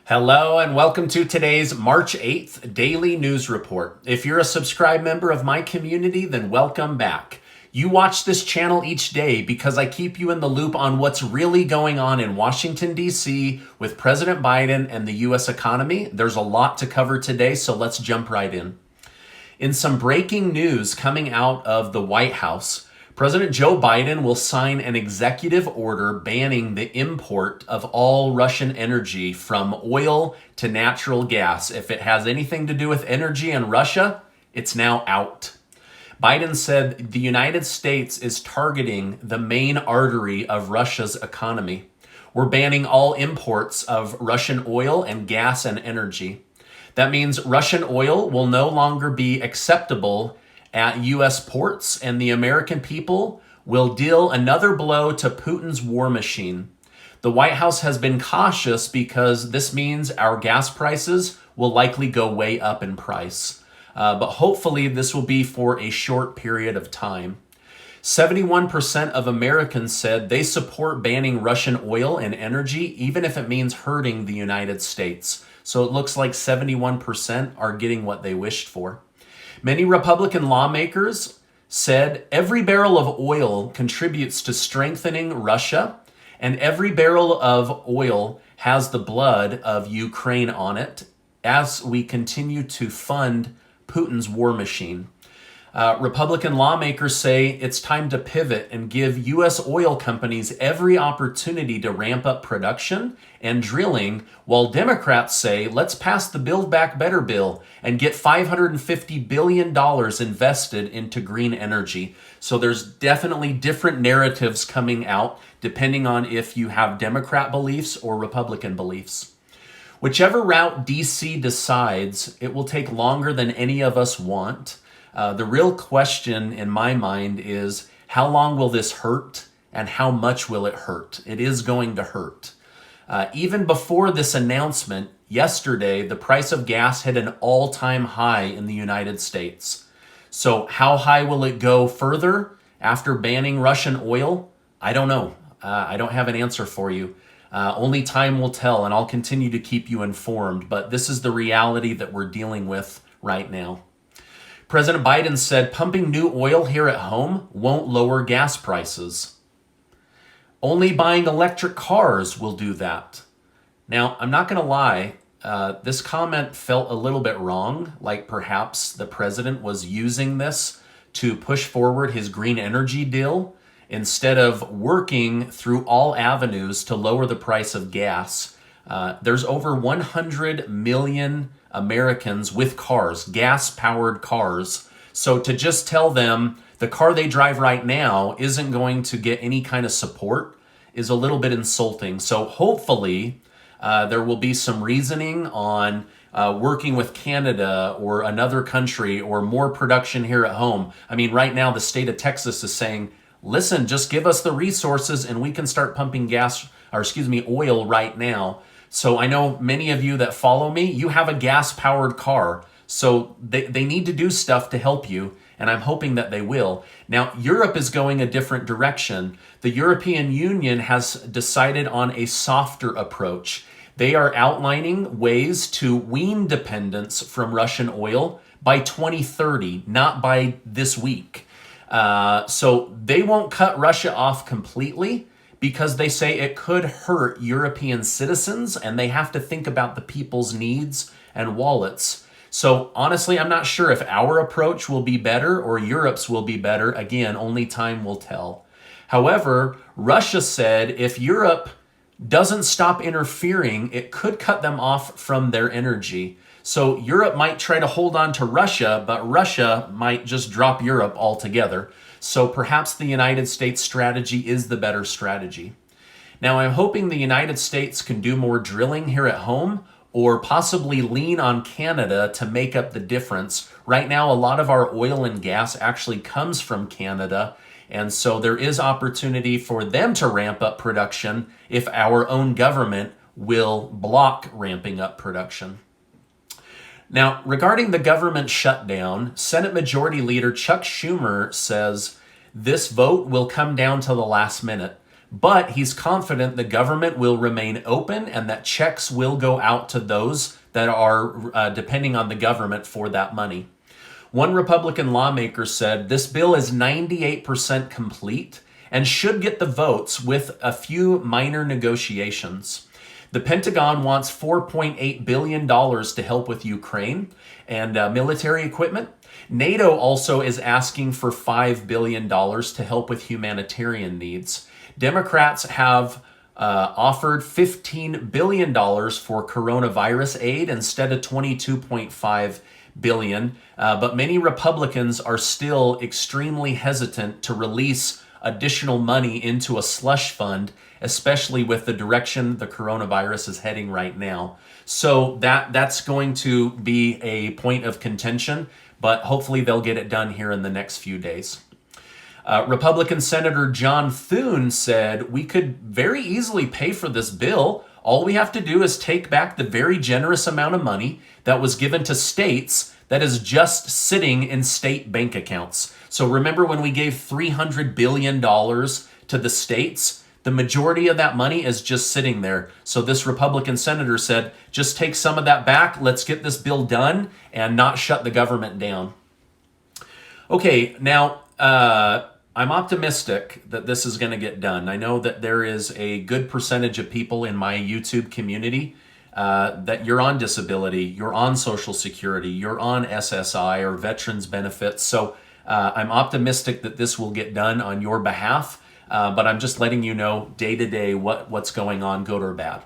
Hello and welcome to today's March 8th Daily News Report. If you're a subscribed member of my community, then welcome back. You watch this channel each day because I keep you in the loop on what's really going on in Washington, D.C. with President Biden and the U.S. economy. There's a lot to cover today, so let's jump right in. In some breaking news coming out of the White House, President Joe Biden will sign an executive order banning the import of all Russian energy from oil to natural gas. If it has anything to do with energy in Russia, it's now out. Biden said the United States is targeting the main artery of Russia's economy. We're banning all imports of Russian oil and gas and energy. That means Russian oil will no longer be acceptable at U.S. ports, and the American people will deal another blow to Putin's war machine. The White House has been cautious because this means our gas prices will likely go way up in price. But hopefully this will be for a short period of time. 71% of Americans said they support banning Russian oil and energy, even if it means hurting the United States. So it looks like 71% are getting what they wished for. Many Republican lawmakers said every barrel of oil contributes to strengthening Russia, and every barrel of oil has the blood of Ukraine on it as we continue to fund Putin's war machine. Republican lawmakers say it's time to pivot and give U.S. oil companies every opportunity to ramp up production and drilling, while Democrats say let's pass the Build Back Better bill and get $550 billion invested into green energy. So there's definitely different narratives coming out depending on if you have Democrat beliefs or Republican beliefs. Whichever route DC decides, it will take longer than any of us want. The real question in my mind is, how long will this hurt and how much will it hurt? It is going to hurt. Even before this announcement, yesterday, the price of gas hit an all-time high in the United States. So how high will it go further after banning Russian oil? I don't know. I don't have an answer for you. Only time will tell, and I'll continue to keep you informed. But this is the reality that we're dealing with right now. President Biden said pumping new oil here at home won't lower gas prices. Only buying electric cars will do that. Now, I'm not going to lie, this comment felt a little bit wrong, like perhaps the president was using this to push forward his green energy deal instead of working through all avenues to lower the price of gas. There's over 100 million Americans with cars, gas-powered cars. So to just tell them the car they drive right now isn't going to get any kind of support is a little bit insulting. So hopefully there will be some reasoning on working with Canada or another country or more production here at home. I mean, right now the state of Texas is saying, listen, just give us the resources and we can start pumping oil right now. So I know many of you that follow me, you have a gas-powered car. So they need to do stuff to help you, and I'm hoping that they will. Now, Europe is going a different direction. The European Union has decided on a softer approach. They are outlining ways to wean dependence from Russian oil by 2030, not by this week. So they won't cut Russia off completely, because they say it could hurt European citizens and they have to think about the people's needs and wallets. So honestly, I'm not sure if our approach will be better or Europe's will be better. Again, only time will tell. However, Russia said if Europe doesn't stop interfering, it could cut them off from their energy. So Europe might try to hold on to Russia, but Russia might just drop Europe altogether. So perhaps the United States strategy is the better strategy. Now, I'm hoping the United States can do more drilling here at home or possibly lean on Canada to make up the difference. Right now, a lot of our oil and gas actually comes from Canada, and so there is opportunity for them to ramp up production if our own government will block ramping up production. Now, regarding the government shutdown, Senate Majority Leader Chuck Schumer says this vote will come down to the last minute. but he's confident the government will remain open and that checks will go out to those that are depending on the government for that money. One Republican lawmaker said this bill is 98% complete and should get the votes with a few minor negotiations. The Pentagon wants $4.8 billion to help with Ukraine and military equipment. NATO also is asking for $5 billion to help with humanitarian needs. Democrats have offered $15 billion for coronavirus aid instead of $22.5 billion. But many Republicans are still extremely hesitant to release additional money into a slush fund, especially with the direction the coronavirus is heading right now. So that's going to be a point of contention, but hopefully they'll get it done here in the next few days. Republican Senator John Thune said, we could very easily pay for this bill. All we have to do is take back the very generous amount of money that was given to states that is just sitting in state bank accounts. So remember when we gave $300 billion to the states? The majority of that money is just sitting there. So this Republican senator said, just take some of that back. Let's get this bill done and not shut the government down. Okay, now I'm optimistic that this is going to get done. I know that there is a good percentage of people in my YouTube community that you're on disability, you're on Social Security, you're on SSI or veterans benefits. So I'm optimistic that this will get done on your behalf, but I'm just letting you know day to day what's going on, good or bad.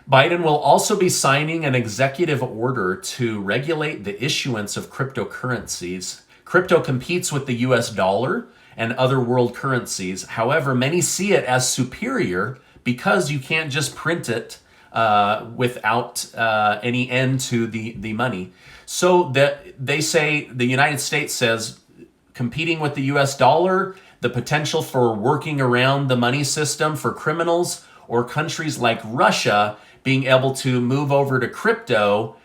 Biden will also be signing an executive order to regulate the issuance of cryptocurrencies. Crypto competes with the US dollar and other world currencies. However, many see it as superior because you can't just print it without any end to the money. So that they say, the United States says, competing with the US dollar, the potential for working around the money system for criminals, or countries like Russia being able to move over to crypto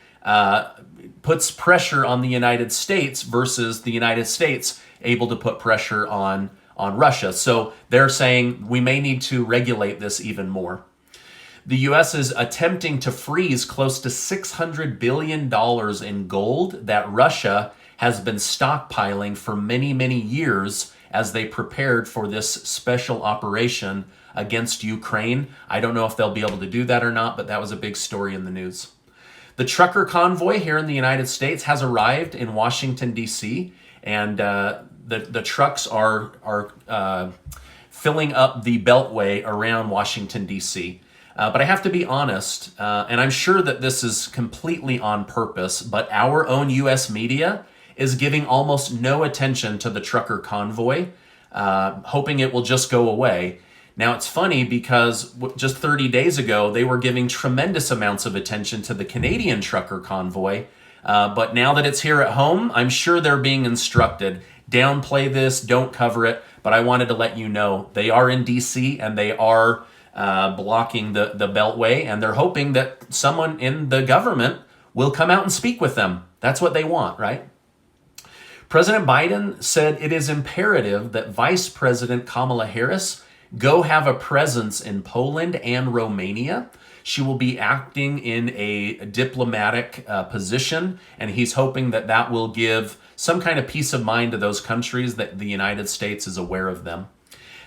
puts pressure on the United States versus the United States able to put pressure on Russia. So they're saying we may need to regulate this even more. The U.S. is attempting to freeze close to $600 billion in gold that Russia has been stockpiling for many, many years as they prepared for this special operation against Ukraine. I don't know if they'll be able to do that or not, but that was a big story in the news. The trucker convoy here in the United States has arrived in Washington, D.C., and the trucks are filling up the beltway around Washington, D.C., but I have to be honest, and I'm sure that this is completely on purpose, but our own U.S. media is giving almost no attention to the trucker convoy, hoping it will just go away. Now, it's funny because just 30 days ago, they were giving tremendous amounts of attention to the Canadian trucker convoy, but now that it's here at home, I'm sure they're being instructed, downplay this, don't cover it, but I wanted to let you know they are in D.C. and they are blocking the beltway, and they're hoping that someone in the government will come out and speak with them. That's what they want, right? President Biden said it is imperative that Vice President Kamala Harris go have a presence in Poland and Romania. She will be acting in a diplomatic position, and he's hoping that that will give some kind of peace of mind to those countries that the United States is aware of them.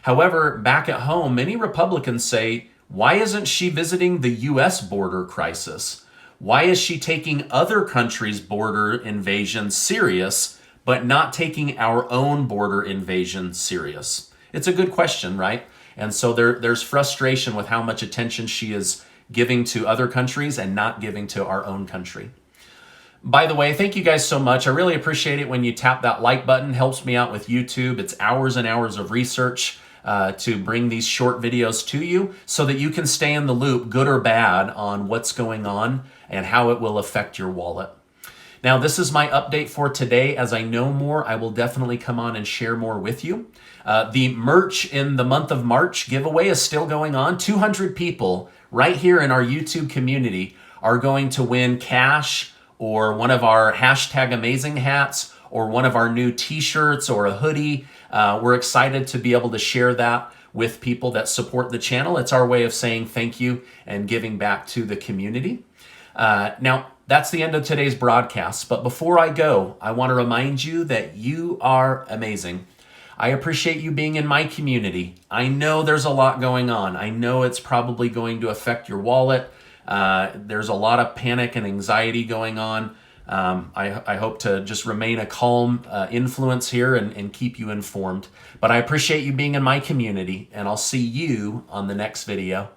However, back at home, many Republicans say, why isn't she visiting the U.S. border crisis? Why is she taking other countries' border invasion serious, but not taking our own border invasion serious? It's a good question, right? And so there's frustration with how much attention she is giving to other countries and not giving to our own country. By the way, thank you guys so much. I really appreciate it when you tap that like button. Helps me out with YouTube. It's hours and hours of research to bring these short videos to you so that you can stay in the loop, good or bad, on what's going on and how it will affect your wallet. Now, this is my update for today. As I know more, I will definitely come on and share more with you. The merch in the month of March giveaway is still going on. 200 people right here in our YouTube community are going to win cash or one of our #amazing hats or one of our new t-shirts or a hoodie. We're excited to be able to share that with people that support the channel. It's our way of saying thank you and giving back to the community. Now, that's the end of today's broadcast. But before I go, I want to remind you that you are amazing. I appreciate you being in my community. I know there's a lot going on. I know it's probably going to affect your wallet. There's a lot of panic and anxiety going on. I hope to just remain a calm influence here and keep you informed. But I appreciate you being in my community, and I'll see you on the next video.